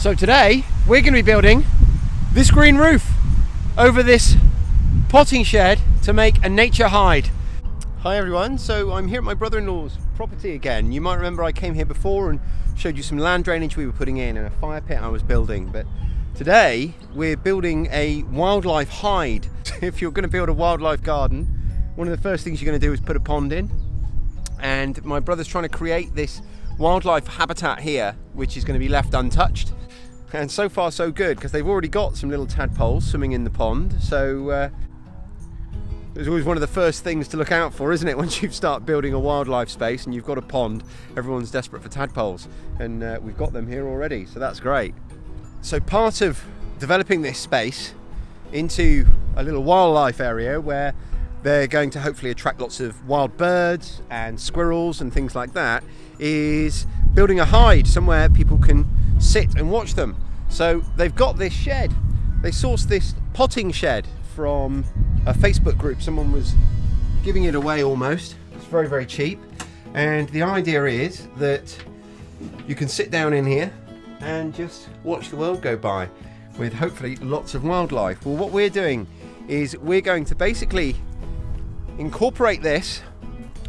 So today we're going to be building this green roof over this potting shed to make a nature hide. Hi everyone, so I'm here at my brother-in-law's property again. You might remember I came here before and showed you some land drainage we were putting in and a fire pit I was building, but today we're building a wildlife hide. If you're going to build a wildlife garden, one of the first things you're going to do is put a pond in, and my brother's trying to create this wildlife habitat here which is going to be left untouched. And so far so good, because they've already got some little tadpoles swimming in the pond, so it's always one of the first things to look out for, isn't it? Once you start building a wildlife space and you've got a pond, everyone's desperate for tadpoles, and we've got them here already, so that's great. So part of developing this space into a little wildlife area where they're going to hopefully attract lots of wild birds and squirrels and things like that is building a hide somewhere people can sit and watch them. So they've got this shed. They sourced this potting shed from a Facebook group. Someone was giving it away almost. It's very, very cheap. And the idea is that you can sit down in here and just watch the world go by with hopefully lots of wildlife. Well, what we're doing is we're going to basically incorporate this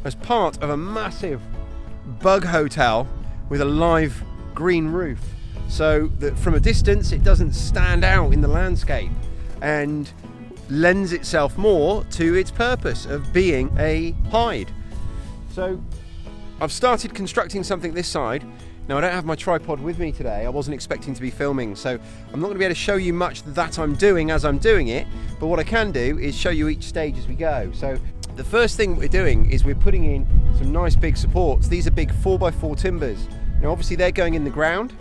as part of a massive bug hotel with a live green roof, so that from a distance it doesn't stand out in the landscape and lends itself more to its purpose of being a hide. So I've started constructing something this side. Now I don't have my tripod with me today. I wasn't expecting to be filming, so I'm not going to be able to show you much that I'm doing as I'm doing it, but what I can do is show you each stage as we go. So the first thing we're doing is we're putting in some nice big supports. These are big 4x4 timbers. Now obviously they're going in the ground,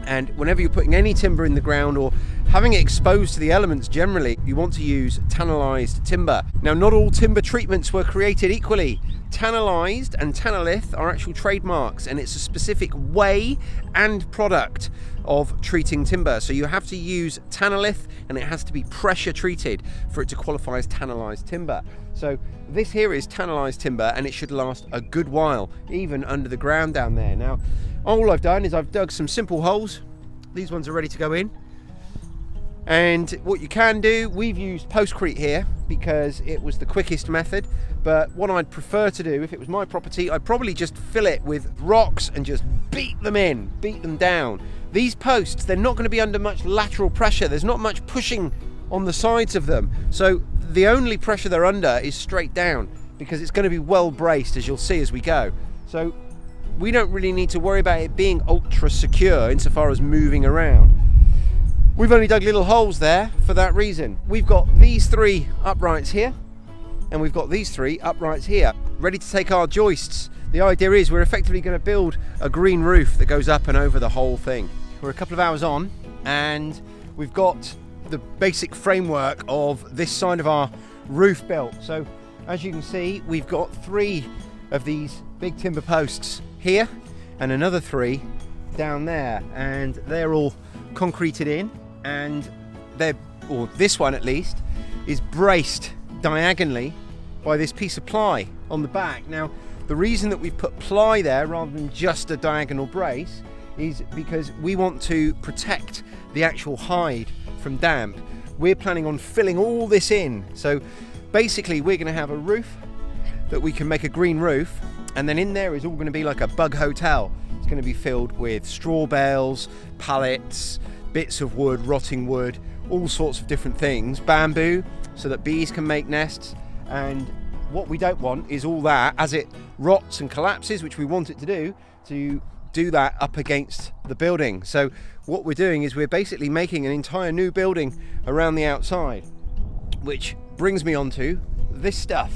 and whenever you're putting any timber in the ground or having it exposed to the elements generally, you want to use tannalized timber. Now not all timber treatments were created equally. Tannalized and Tannalith are actual trademarks, and it's a specific way and product of treating timber. So you have to use Tannalith, and it has to be pressure treated for it to qualify as tannalized timber. So this here is tannalized timber, and it should last a good while, even under the ground down there. Now, all I've done is I've dug some simple holes. These ones are ready to go in. And what you can do, we've used postcrete here because it was the quickest method, but what I'd prefer to do if it was my property, I'd probably just fill it with rocks and just beat them down. These posts, they're not going to be under much lateral pressure. There's not much pushing on the sides of them, so the only pressure they're under is straight down, because it's going to be well braced, as you'll see as we go. So we don't really need to worry about it being ultra secure insofar as moving around. We've only dug little holes there for that reason. We've got these three uprights here, and we've got these three uprights here, ready to take our joists. The idea is we're effectively going to build a green roof that goes up and over the whole thing. We're a couple of hours on, and we've got the basic framework of this side of our roof built. So as you can see, we've got three of these big timber posts here and another three down there, and they're all concreted in, and this one at least is braced diagonally by this piece of ply on the back. Now the reason that we've put ply there rather than just a diagonal brace is because we want to protect the actual hide from damp. We're planning on filling all this in, so basically we're going to have a roof that we can make a green roof, and then in there is all going to be like a bug hotel. It's going to be filled with straw bales, pallets, bits of wood, rotting wood, all sorts of different things, bamboo, so that bees can make nests. And what we don't want is all that, as it rots and collapses, which we want it to do that up against the building. So what we're doing is we're basically making an entire new building around the outside, which brings me on to this stuff.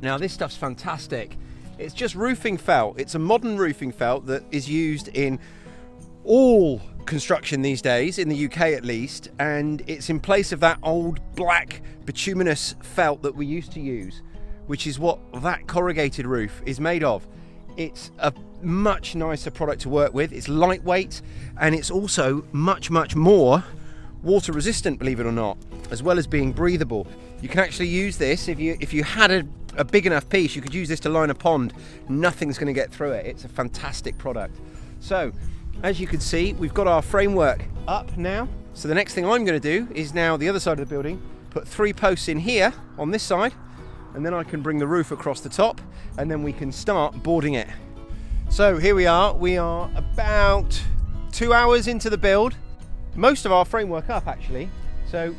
Now this stuff's fantastic. It's just roofing felt. It's a modern roofing felt that is used in all construction these days, in the UK at least, and it's in place of that old black bituminous felt that we used to use, which is what that corrugated roof is made of. It's a much nicer product to work with. It's lightweight, and it's also much more water resistant, believe it or not, as well as being breathable. You can actually use this if you had a big enough piece. You could use this to line a pond. Nothing's going to get through it. It's a fantastic product. So as you can see, we've got our framework up now. So the next thing I'm going to do is now the other side of the building, put 3 posts in here on this side, and then I can bring the roof across the top, and then we can start boarding it. So here we are about 2 hours into the build. Most of our framework up actually. So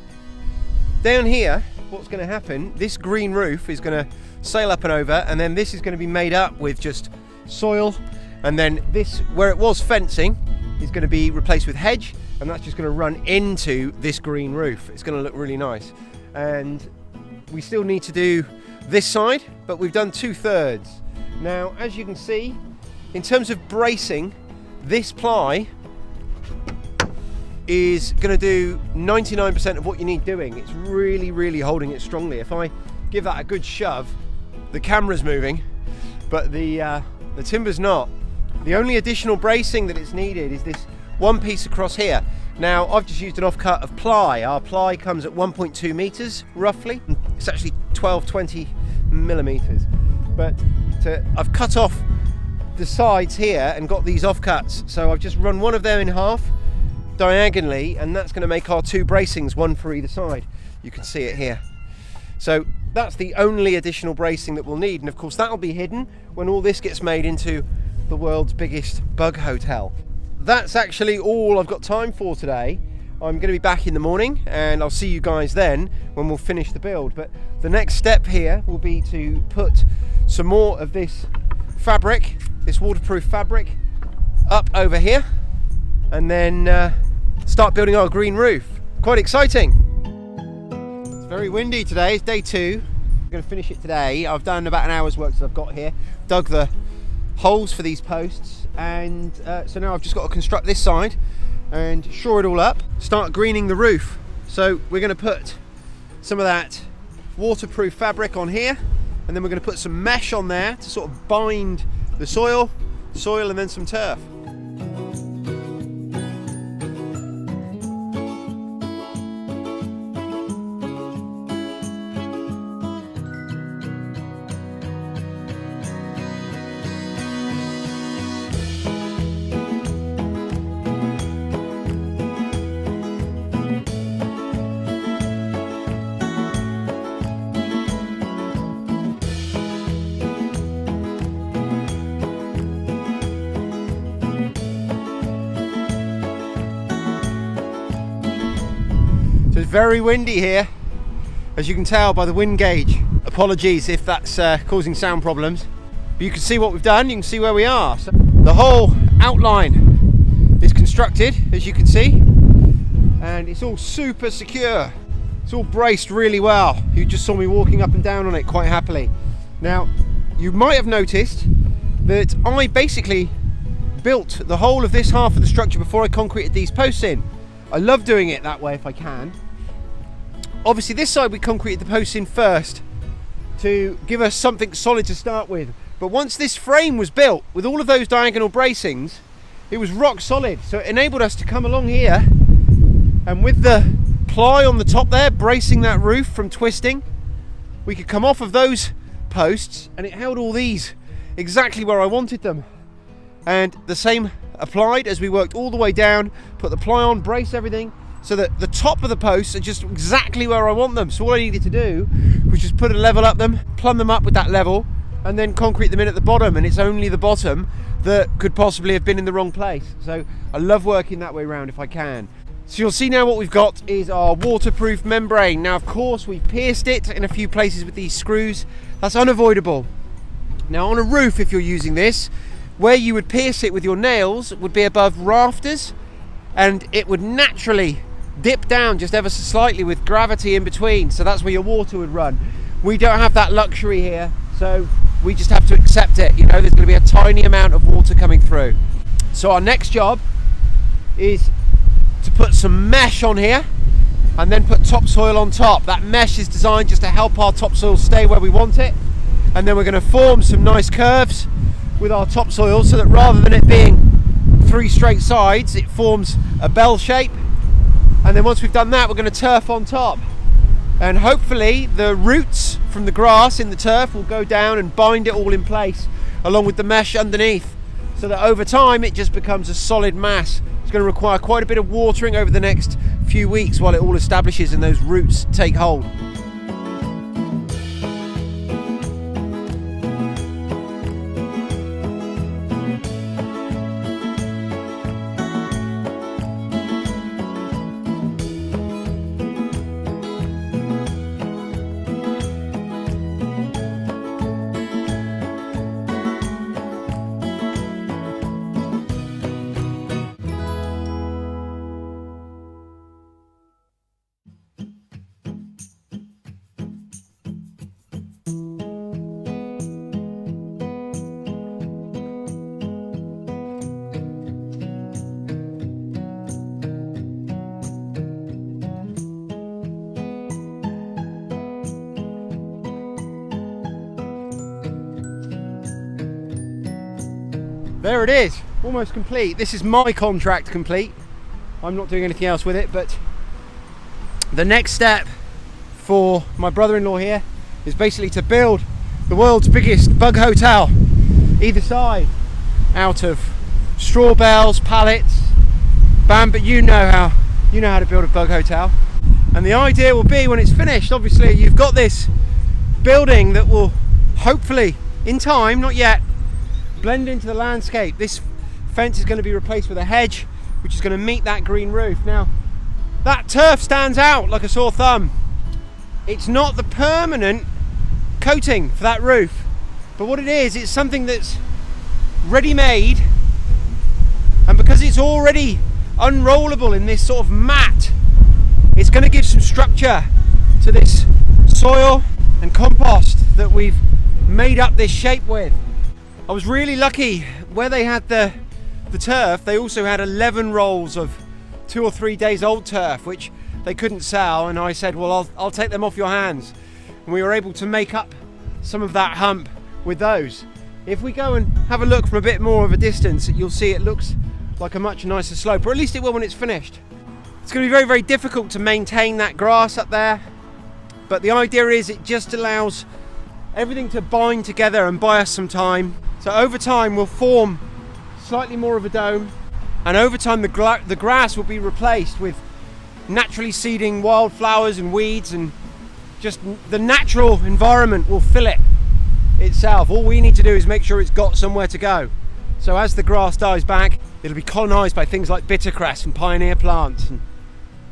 down here, what's going to happen, this green roof is going to sail up and over, and then this is going to be made up with just soil, and then this, where it was fencing, is going to be replaced with hedge, and that's just going to run into this green roof. It's going to look really nice. And we still need to do this side, but we've done 2/3. Now, as you can see, in terms of bracing, this ply is going to do 99% of what you need doing. It's really holding it strongly. If I give that a good shove, the camera's moving, but the timber's not. The only additional bracing that it's needed is this one piece across here. Now, I've just used an offcut of ply. Our ply comes at 1.2 meters roughly. It's actually 12-20 millimeters. But I've cut off the sides here and got these offcuts. So I've just run one of them in half diagonally, and that's going to make our 2 bracings, one for either side. You can see it here. So that's the only additional bracing that we'll need, and of course that'll be hidden when all this gets made into the world's biggest bug hotel. That's actually all I've got time for today. I'm going to be back in the morning, and I'll see you guys then when we'll finish the build. But the next step here will be to put some more of this fabric, this waterproof fabric, up over here, and then start building our green roof. Quite exciting. It's very windy today. It's day 2. I'm going to finish it today. I've done about an hour's work that I've got here, dug the holes for these posts, and so now I've just got to construct this side and shore it all up, start greening the roof. So we're going to put some of that waterproof fabric on here, and then we're going to put some mesh on there to sort of bind the soil, and then some turf. It's very windy here, as you can tell by the wind gauge. Apologies if that's causing sound problems, but you can see what we've done. You can see where we are. So the whole outline is constructed, as you can see, and it's all super secure. It's all braced really well. You just saw me walking up and down on it quite happily. Now, you might have noticed that I basically built the whole of this half of the structure before I concreted these posts in. I love doing it that way if I can. Obviously this side we concreted the posts in first to give us something solid to start with. But once this frame was built with all of those diagonal bracings, it was rock solid. So it enabled us to come along here, and with the ply on the top there bracing that roof from twisting, we could come off of those posts, and it held all these exactly where I wanted them. And the same applied as we worked all the way down, put the ply on, brace everything, so that the top of the posts are just exactly where I want them. So all I needed to do was just put a level up them, plumb them up with that level, and then concrete them in at the bottom, and it's only the bottom that could possibly have been in the wrong place. So I love working that way around if I can. So you'll see now what we've got is our waterproof membrane. Now of course we've pierced it in a few places with these screws. That's unavoidable. Now on a roof, if you're using this, where you would pierce it with your nails would be above rafters, and it would naturally dip down just ever so slightly with gravity in between, so that's where your water would run. We don't have that luxury here, so we just have to accept it. You know, there's going to be a tiny amount of water coming through. So our next job is to put some mesh on here and then put topsoil on top. That mesh is designed just to help our topsoil stay where we want it, and then we're going to form some nice curves with our topsoil so that rather than it being 3 straight sides, it forms a bell shape. And then once we've done that, we're going to turf on top, and hopefully the roots from the grass in the turf will go down and bind it all in place along with the mesh underneath. so that over time it just becomes a solid mass. It's going to require quite a bit of watering over the next few weeks while it all establishes and those roots take hold. There it is, almost complete. This is my contract complete. I'm not doing anything else with it, but the next step for my brother-in-law here is basically to build the world's biggest bug hotel, either side, out of straw bales, pallets, but you know how to build a bug hotel. And the idea will be, when it's finished, obviously you've got this building that will hopefully, in time, not yet, blend into the landscape. This fence is going to be replaced with a hedge which is going to meet that green roof. Now that turf stands out like a sore thumb. It's not the permanent coating for that roof, but what it is, it's something that's ready made, and because it's already unrollable in this sort of mat, it's going to give some structure to this soil and compost that we've made up this shape with. I was really lucky where they had the turf. They also had 11 rolls of 2 or 3 days old turf, which they couldn't sell, and I said, well, I'll take them off your hands, and we were able to make up some of that hump with those. If we go and have a look from a bit more of a distance, you'll see it looks like a much nicer slope, or at least it will when it's finished. It's going to be very, very difficult to maintain that grass up there, but the idea is it just allows everything to bind together and buy us some time. So over time we'll form slightly more of a dome, and over time the grass will be replaced with naturally seeding wildflowers and weeds, and just the natural environment will fill it itself. All we need to do is make sure it's got somewhere to go. So as the grass dies back, it'll be colonised by things like bittercress and pioneer plants and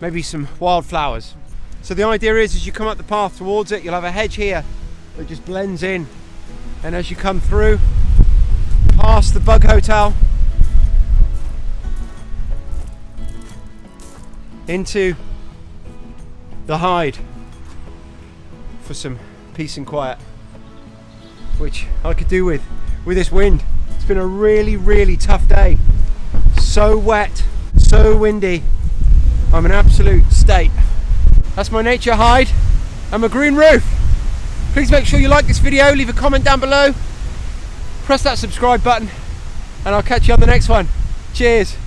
maybe some wildflowers. So the idea is, as you come up the path towards it, you'll have a hedge here that just blends in, and as you come through past the bug hotel into the hide for some peace and quiet, which I could do with this wind. It's been a really, really tough day. So wet, so windy. I'm in absolute state. That's my nature hide and my green roof. Please make sure you like this video, leave a comment down below, press that subscribe button, and I'll catch you on the next one. Cheers.